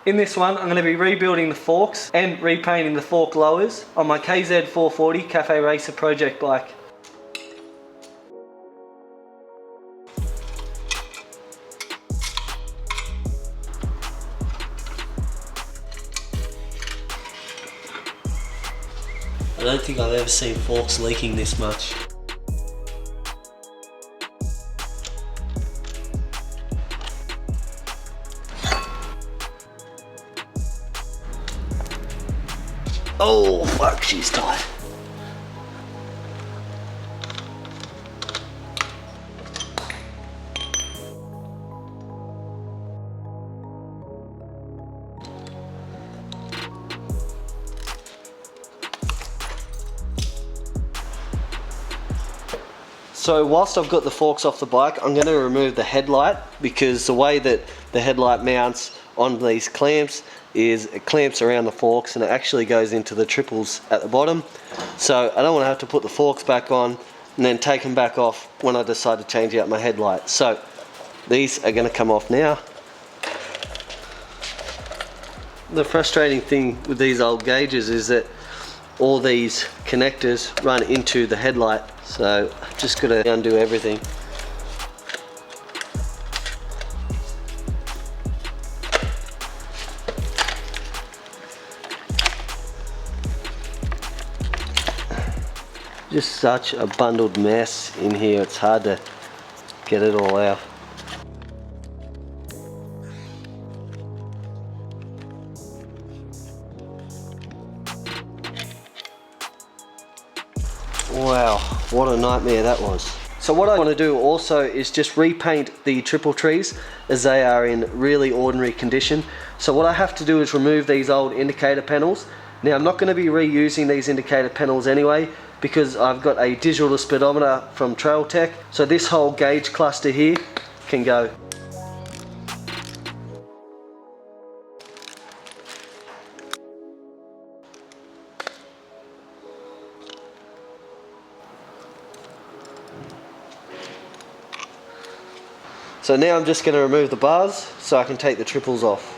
In this one, I'm going to be rebuilding the forks and repainting the fork lowers on my KZ440 Cafe Racer project bike. I don't think I've ever seen forks leaking this much. Oh fuck, she's tight. So whilst I've got the forks off the bike, I'm going to remove the headlight, because the way that the headlight mounts on these clamps is it clamps around the forks and it actually goes into the triples at the bottom. So I don't want to have to put the forks back on and then take them back off when I decide to change out my headlight. So these are going to come off now. The frustrating thing with these old gauges is that all these connectors run into the headlight, so I've just got to undo everything. Just such a bundled mess in here, it's hard to get it all out. Wow, what a nightmare that was. So what I want to do also is just repaint the triple trees, as they are in really ordinary condition. So what I have to do is remove these old indicator panels. Now I'm not going to be reusing these indicator panels anyway, because I've got a digital speedometer from Trail Tech, so this whole gauge cluster here can go. So now I'm just going to remove the bars so I can take the triples off.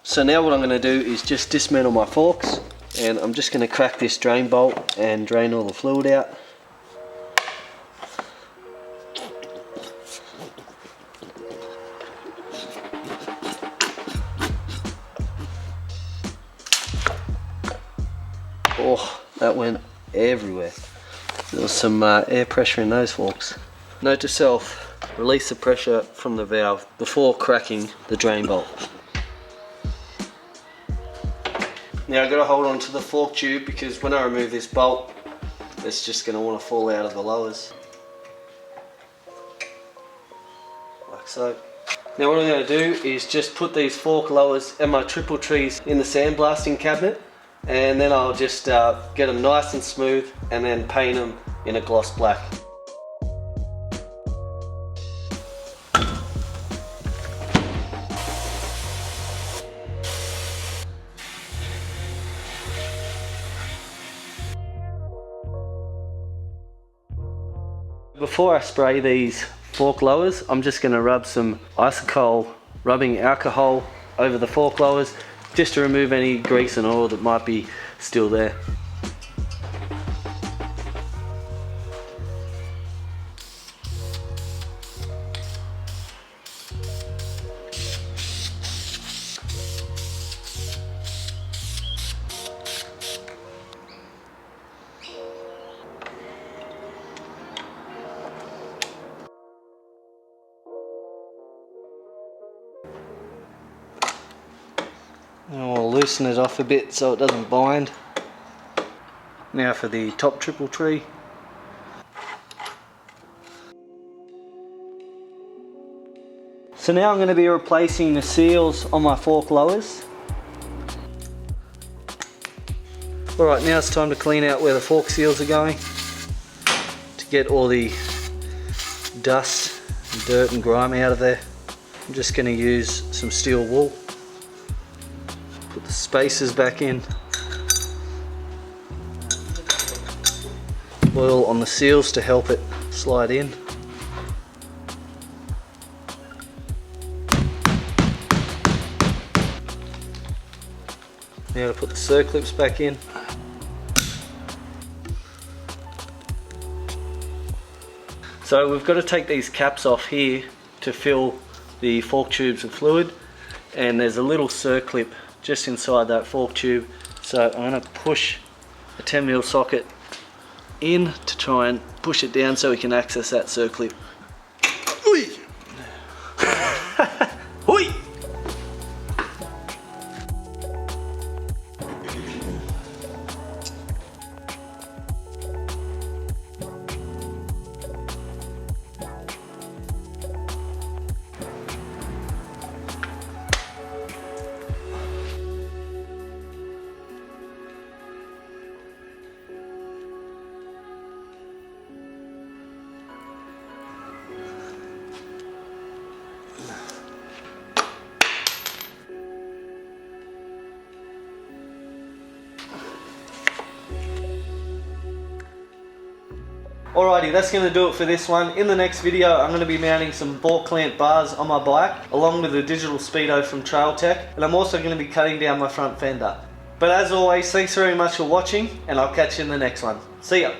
So now what I'm going to do is just dismantle my forks, and I'm just going to crack this drain bolt and drain all the fluid out. Oh, that went everywhere. There was some air pressure in those forks. Note to self, release the pressure from the valve before cracking the drain bolt. Now I've got to hold on to the fork tube, because when I remove this bolt, it's just going to want to fall out of the lowers. Like so. Now what I'm going to do is just put these fork lowers and my triple trees in the sandblasting cabinet, and then I'll just get them nice and smooth and then paint them in a gloss black. Before I spray these fork lowers, I'm just going to rub some isocol rubbing alcohol over the fork lowers, just to remove any grease and oil that might be still there. And we'll loosen it off a bit so it doesn't bind. Now for the top triple tree. So now I'm going to be replacing the seals on my fork lowers. Alright, now it's time to clean out where the fork seals are going to get all the dust, and dirt and grime out of there. I'm just going to use some steel wool, put the spacers back in, oil on the seals to help it slide in. Now to put the circlips back in. So we've got to take these caps off here to fill the fork tubes with fluid, and there's a little circlip just inside that fork tube. So I'm going to push a 10mm socket in to try and push it down so we can access that circlip. Oi! Oi! Alrighty, that's going to do it for this one. In the next video, I'm going to be mounting some ball clamp bars on my bike, along with the digital speedo from Trail Tech, and I'm also going to be cutting down my front fender. But as always, thanks very much for watching, and I'll catch you in the next one. See ya!